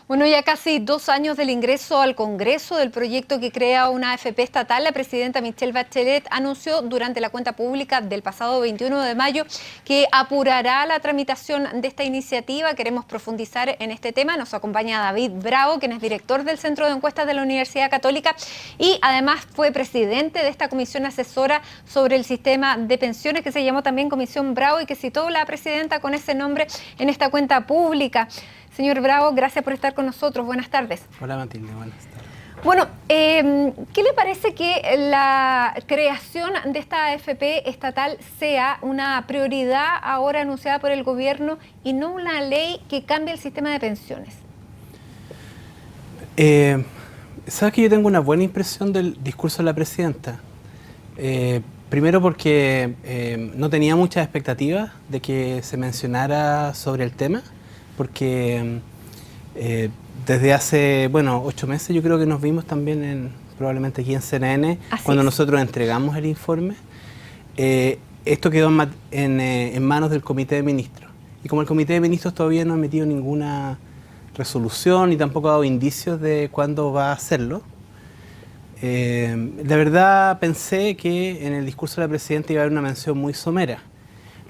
Bueno, ya casi 2 años del ingreso al Congreso del proyecto que crea una AFP estatal, la presidenta Michelle Bachelet anunció durante la cuenta pública del pasado 21 de mayo que apurará la tramitación de esta iniciativa. Queremos profundizar en este tema. Nos acompaña David Bravo, quien es director del Centro de Encuestas de la Universidad Católica y además fue presidente de esta comisión asesora sobre el sistema de pensiones, que se llamó también Comisión Bravo y que citó la presidenta con ese nombre en esta cuenta pública. Señor Bravo, gracias por estar con nosotros. Buenas tardes. Hola Matilde, buenas tardes. Bueno, ¿qué le parece que la creación de esta AFP estatal sea una prioridad ahora anunciada por el gobierno y no una ley que cambie el sistema de pensiones? Sabes que yo tengo una buena impresión del discurso de la presidenta. Primero porque no tenía muchas expectativas de que se mencionara sobre el tema, porque desde hace, 8 meses yo creo que nos vimos también probablemente aquí en CNN, cuando nosotros entregamos el informe. Esto quedó en manos del Comité de Ministros. Y como el Comité de Ministros todavía no ha emitido ninguna resolución y tampoco ha dado indicios de cuándo va a hacerlo, de verdad pensé que en el discurso de la presidenta iba a haber una mención muy somera.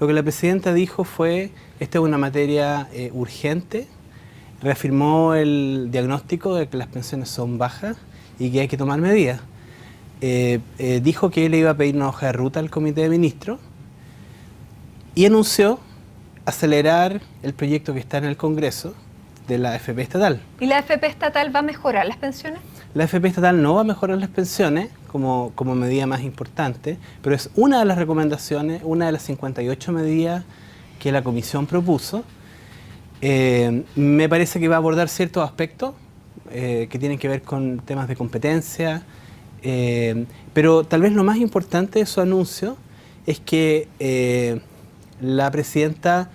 Lo que la presidenta dijo fue: esta es una materia urgente, reafirmó el diagnóstico de que las pensiones son bajas y que hay que tomar medidas. Dijo que él le iba a pedir una hoja de ruta al Comité de Ministros y anunció acelerar el proyecto que está en el Congreso de la AFP estatal. ¿Y la AFP estatal va a mejorar las pensiones? La AFP estatal no va a mejorar las pensiones como medida más importante, pero es una de las recomendaciones, una de las 58 medidas que la Comisión propuso. Me parece que va a abordar ciertos aspectos que tienen que ver con temas de competencia, pero tal vez lo más importante de su anuncio es que la presidenta,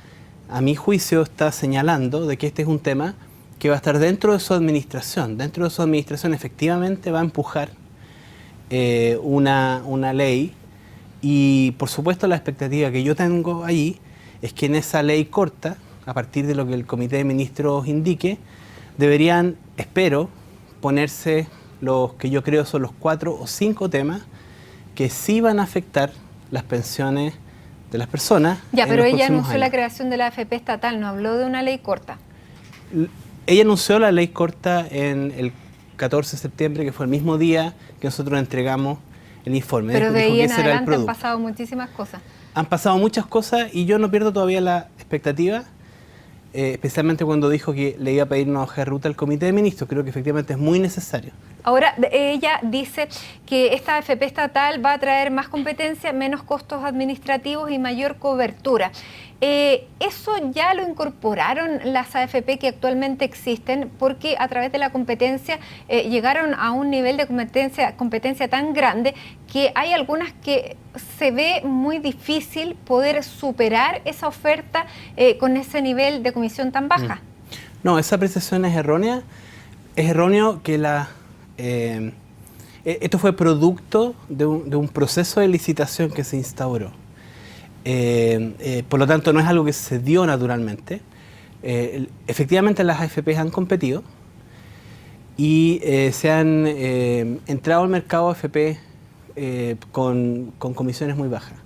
a mi juicio, está señalando de que este es un tema que va a estar dentro de su administración. Dentro de su administración efectivamente va a empujar una ley, y por supuesto la expectativa que yo tengo ahí es que en esa ley corta, a partir de lo que el Comité de Ministros indique, deberían, espero, ponerse los que yo creo son los 4 o 5 temas que sí van a afectar las pensiones de las personas. Ya, pero ella anunció la creación de la AFP estatal, no habló de una ley corta. Ella anunció la ley corta en el 14 de septiembre, que fue el mismo día que nosotros entregamos el informe. Pero de ahí en adelante han pasado muchísimas cosas. Han pasado muchas cosas y yo no pierdo todavía la expectativa, especialmente cuando dijo que le iba a pedir una hoja de ruta al Comité de Ministros. Creo que efectivamente es muy necesario. Ahora, ella dice que esta AFP estatal va a traer más competencia, menos costos administrativos y mayor cobertura. ¿Eso ya lo incorporaron las AFP que actualmente existen? Porque a través de la competencia llegaron a un nivel de competencia tan grande que hay algunas que se ve muy difícil poder superar esa oferta con ese nivel de comisión tan baja. No, esa apreciación es errónea. Es erróneo que esto fue producto de un proceso de licitación que se instauró. Por lo tanto, no es algo que se dio naturalmente. Efectivamente, las AFP han competido y se han entrado al mercado AFP con comisiones muy bajas.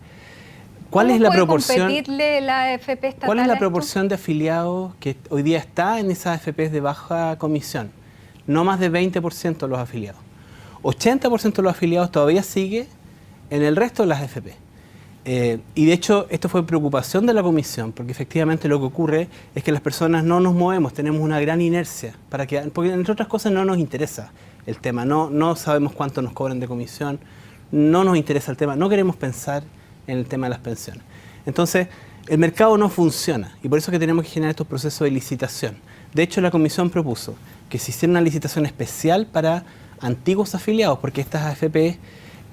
¿Cuál es la proporción? La AFP estatal. ¿Cuál es la proporción de afiliados que hoy día está en esas AFPs de baja comisión? No más de 20% de los afiliados. 80% de los afiliados todavía sigue en el resto de las AFP. Y de hecho, esto fue preocupación de la comisión, porque efectivamente lo que ocurre es que las personas no nos movemos, tenemos una gran inercia, porque entre otras cosas no nos interesa el tema, no sabemos cuánto nos cobran de comisión, no nos interesa el tema, no queremos pensar en el tema de las pensiones. Entonces, el mercado no funciona y por eso es que tenemos que generar estos procesos de licitación. De hecho, la comisión propuso que se hiciera una licitación especial para antiguos afiliados, porque estas AFP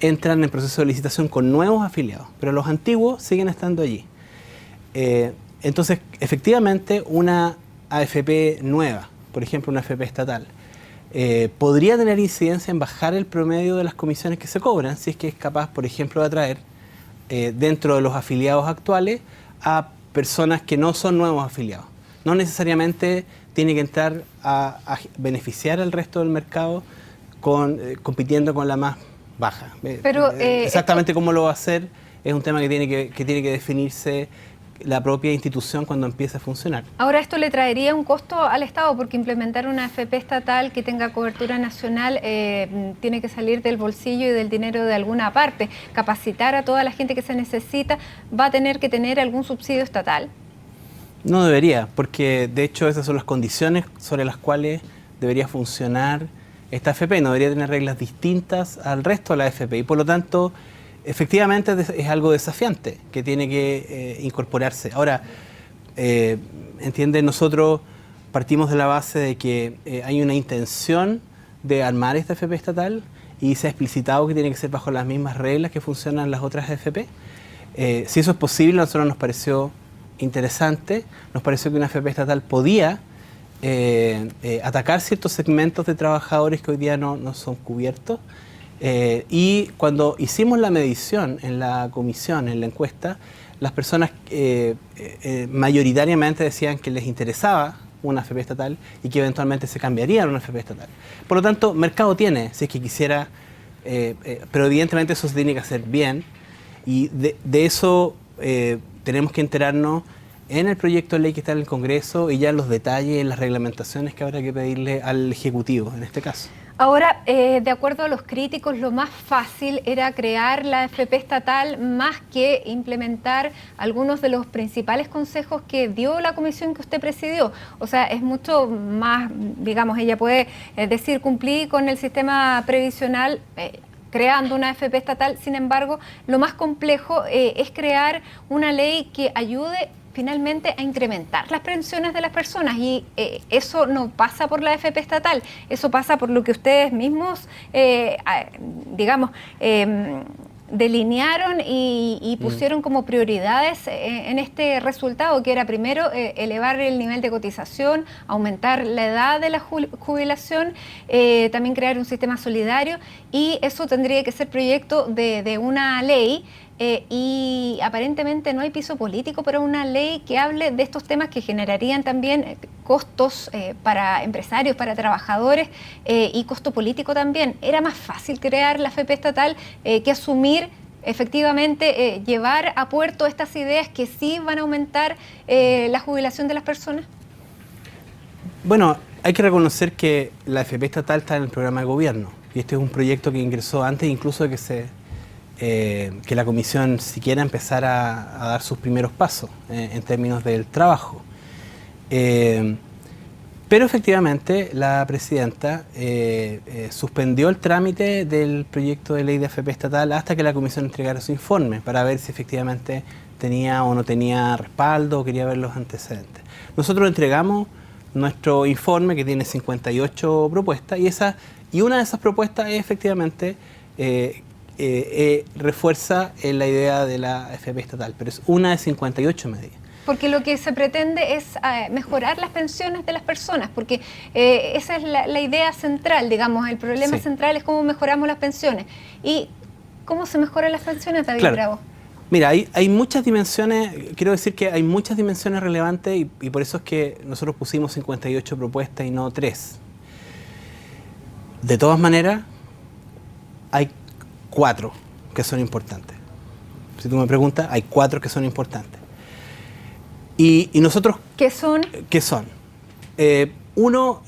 entran en proceso de licitación con nuevos afiliados, pero los antiguos siguen estando allí. Entonces, efectivamente, una AFP nueva, por ejemplo, una AFP estatal, podría tener incidencia en bajar el promedio de las comisiones que se cobran, si es que es capaz, por ejemplo, de atraer dentro de los afiliados actuales a personas que no son nuevos afiliados. no necesariamente tiene que entrar a beneficiar al resto del mercado compitiendo con la más baja. Pero, exactamente cómo lo va a hacer es un tema que tiene que definirse la propia institución cuando empiece a funcionar. Ahora, esto le traería un costo al Estado, porque implementar una AFP estatal que tenga cobertura nacional tiene que salir del bolsillo y del dinero de alguna parte. Capacitar a toda la gente que se necesita va a tener que tener algún subsidio estatal. No debería, porque de hecho esas son las condiciones sobre las cuales debería funcionar esta AFP. No debería tener reglas distintas al resto de la AFP y por lo tanto efectivamente es algo desafiante que tiene que incorporarse. Ahora, entienden, nosotros partimos de la base de que hay una intención de armar esta AFP estatal y se ha explicitado que tiene que ser bajo las mismas reglas que funcionan las otras AFP. Si eso es posible, a nosotros nos pareció interesante, nos pareció que una AFP estatal podía atacar ciertos segmentos de trabajadores que hoy día no son cubiertos. Y cuando hicimos la medición en la comisión, en la encuesta, las personas mayoritariamente decían que les interesaba una AFP estatal y que eventualmente se cambiaría a una AFP estatal. Por lo tanto, mercado tiene, si es que quisiera, pero evidentemente eso se tiene que hacer bien y de eso tenemos que enterarnos en el proyecto de ley que está en el Congreso y ya en los detalles, en las reglamentaciones que habrá que pedirle al Ejecutivo en este caso. Ahora, de acuerdo a los críticos, lo más fácil era crear la AFP estatal más que implementar algunos de los principales consejos que dio la comisión que usted presidió. O sea, es mucho más, digamos, ella puede decir cumplir con el sistema previsional creando una AFP estatal. Sin embargo, lo más complejo es crear una ley que ayude finalmente a incrementar las pensiones de las personas y eso no pasa por la AFP estatal, eso pasa por lo que ustedes mismos, digamos, delinearon y pusieron como prioridades en este resultado, que era primero elevar el nivel de cotización, aumentar la edad de la jubilación, también crear un sistema solidario y eso tendría que ser proyecto de una ley. Y aparentemente no hay piso político para una ley que hable de estos temas que generarían también costos para empresarios, para trabajadores y costo político también. Era más fácil crear la AFP estatal que asumir efectivamente llevar a puerto estas ideas que sí van a aumentar la jubilación de las personas. Bueno, hay que reconocer que la AFP estatal está en el programa de gobierno y este es un proyecto que ingresó antes incluso de que la comisión siquiera empezara a dar sus primeros pasos en términos del trabajo. Pero efectivamente la presidenta suspendió el trámite del proyecto de ley de AFP estatal hasta que la comisión entregara su informe para ver si efectivamente tenía o no tenía respaldo o quería ver los antecedentes. Nosotros entregamos nuestro informe que tiene 58 propuestas y una de esas propuestas es efectivamente refuerza la idea de la AFP estatal, pero es una de 58 medidas. Porque lo que se pretende es mejorar las pensiones de las personas, porque esa es la idea central, digamos, el problema central es cómo mejoramos las pensiones. ¿Y cómo se mejoran las pensiones, David Bravo? Mira, hay muchas dimensiones, quiero decir que hay muchas dimensiones relevantes y por eso es que nosotros pusimos 58 propuestas y no 3. De todas maneras, hay 4 que son importantes. Si tú me preguntas, hay 4 que son importantes. Y nosotros... ¿Qué son? ¿Qué son? Uno,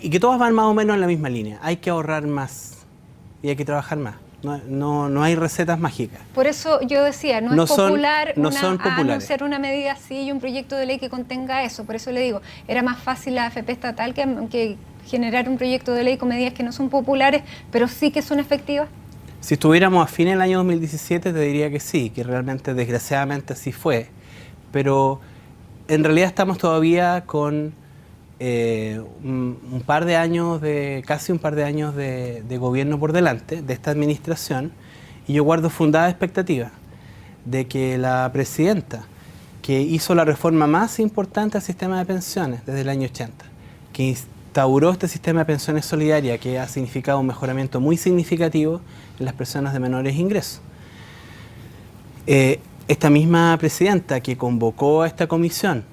y que todas van más o menos en la misma línea. Hay que ahorrar más y hay que trabajar más. No hay recetas mágicas. Por eso yo decía, no es popular anunciar una medida así y un proyecto de ley que contenga eso. Por eso le digo, era más fácil la AFP estatal que generar un proyecto de ley con medidas que no son populares, pero sí que son efectivas. Si estuviéramos a fin del año 2017 te diría que sí, que realmente desgraciadamente así fue, pero en realidad estamos todavía con un par de años, casi un par de años de gobierno por delante, de esta administración, y yo guardo fundada expectativa de que la presidenta, que hizo la reforma más importante al sistema de pensiones desde el año 80, que instauró este sistema de pensiones solidaria que ha significado un mejoramiento muy significativo en las personas de menores ingresos. Esta misma presidenta que convocó a esta comisión,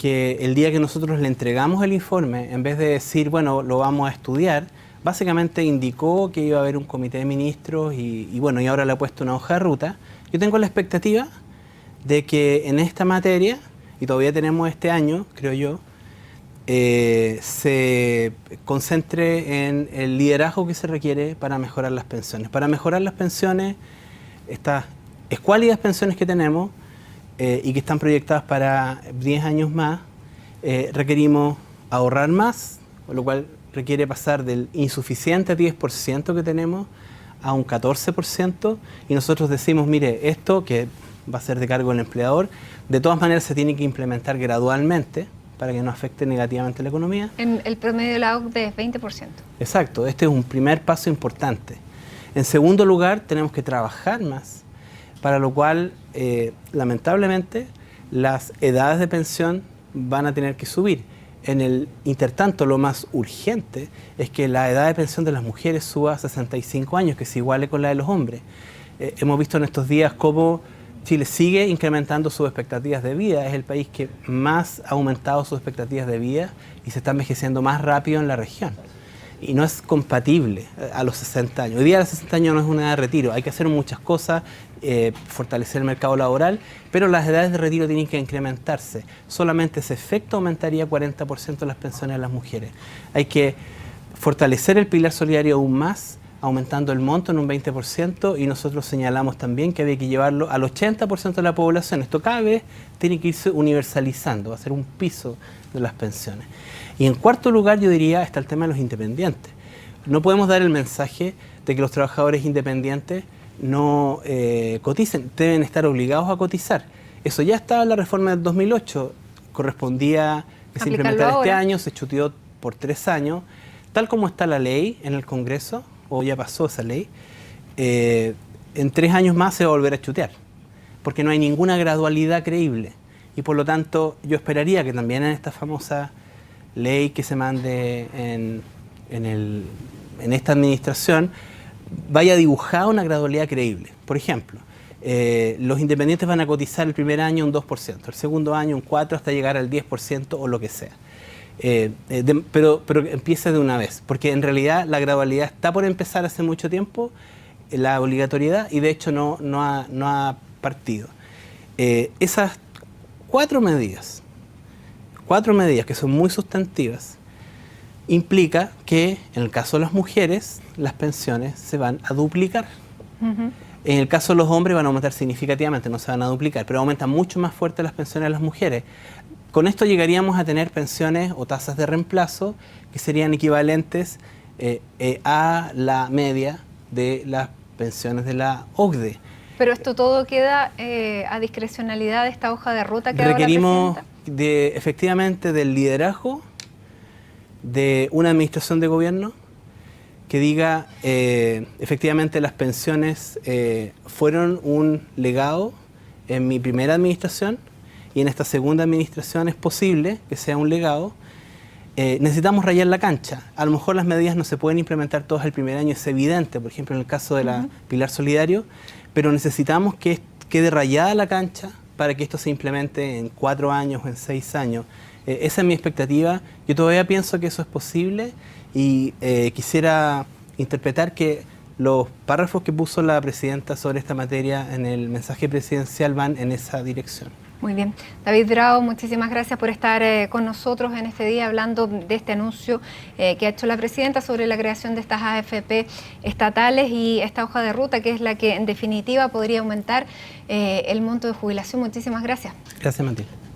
que el día que nosotros le entregamos el informe, en vez de decir, bueno, lo vamos a estudiar, básicamente indicó que iba a haber un comité de ministros y bueno, y ahora le ha puesto una hoja de ruta. Yo tengo la expectativa de que en esta materia, y todavía tenemos este año, creo yo, se concentre en el liderazgo que se requiere para mejorar las pensiones. Para mejorar las pensiones, estas escuálidas pensiones que tenemos y que están proyectadas para 10 años más, requerimos ahorrar más, con lo cual requiere pasar del insuficiente 10% que tenemos a un 14%, y nosotros decimos, mire, esto que va a ser de cargo del empleador, de todas maneras se tiene que implementar gradualmente para que no afecte negativamente la economía. En el promedio de la OCDE es 20%. Exacto, este es un primer paso importante. En segundo lugar, tenemos que trabajar más, para lo cual, lamentablemente, las edades de pensión van a tener que subir. En el intertanto, lo más urgente es que la edad de pensión de las mujeres suba a 65 años, que se iguale con la de los hombres. Hemos visto en estos días cómo Chile sigue incrementando sus expectativas de vida. Es el país que más ha aumentado sus expectativas de vida y se está envejeciendo más rápido en la región. Y no es compatible a los 60 años. Hoy día a los 60 años no es una edad de retiro. Hay que hacer muchas cosas, fortalecer el mercado laboral, pero las edades de retiro tienen que incrementarse. Solamente ese efecto aumentaría 40% las pensiones de las mujeres. Hay que fortalecer el pilar solidario aún más, aumentando el monto en un 20%, y nosotros señalamos también que había que llevarlo al 80% de la población. Esto cada vez tiene que irse universalizando, va a ser un piso de las pensiones. Y en cuarto lugar, yo diría, está el tema de los independientes. No podemos dar el mensaje de que los trabajadores independientes no coticen, deben estar obligados a cotizar. Eso ya estaba en la reforma del 2008, correspondía que se implementara este año, se chuteó por 3 años, tal como está la ley en el Congreso, o ya pasó esa ley, en 3 años más se va a volver a chutear, porque no hay ninguna gradualidad creíble. Y por lo tanto, yo esperaría que también en esta famosa ley que se mande en esta administración, vaya dibujada una gradualidad creíble. Por ejemplo, los independientes van a cotizar el primer año un 2%, el segundo año un 4%, hasta llegar al 10% o lo que sea. Pero empiece de una vez, porque en realidad la gradualidad está por empezar hace mucho tiempo, la obligatoriedad, y de hecho no ha partido. Esas 4 medidas que son muy sustantivas, implica que en el caso de las mujeres las pensiones se van a duplicar. En el caso de los hombres van a aumentar significativamente, no se van a duplicar, pero aumentan mucho más fuerte las pensiones de las mujeres. Con esto llegaríamos a tener pensiones o tasas de reemplazo que serían equivalentes a la media de las pensiones de la OCDE. Pero esto todo queda a discrecionalidad de esta hoja de ruta que requerimos efectivamente del liderazgo de una administración de gobierno que diga efectivamente las pensiones fueron un legado en mi primera administración, y en esta segunda administración es posible que sea un legado. Necesitamos rayar la cancha. A lo mejor las medidas no se pueden implementar todas el primer año, es evidente, por ejemplo en el caso de la Pilar Solidario, pero necesitamos que quede rayada la cancha para que esto se implemente en 4 años o en 6 años. Esa es mi expectativa. Yo todavía pienso que eso es posible y quisiera interpretar que los párrafos que puso la presidenta sobre esta materia en el mensaje presidencial van en esa dirección. Muy bien. David Bravo, muchísimas gracias por estar con nosotros en este día hablando de este anuncio que ha hecho la presidenta sobre la creación de estas AFP estatales y esta hoja de ruta que es la que en definitiva podría aumentar el monto de jubilación. Muchísimas gracias. Gracias, Matilde.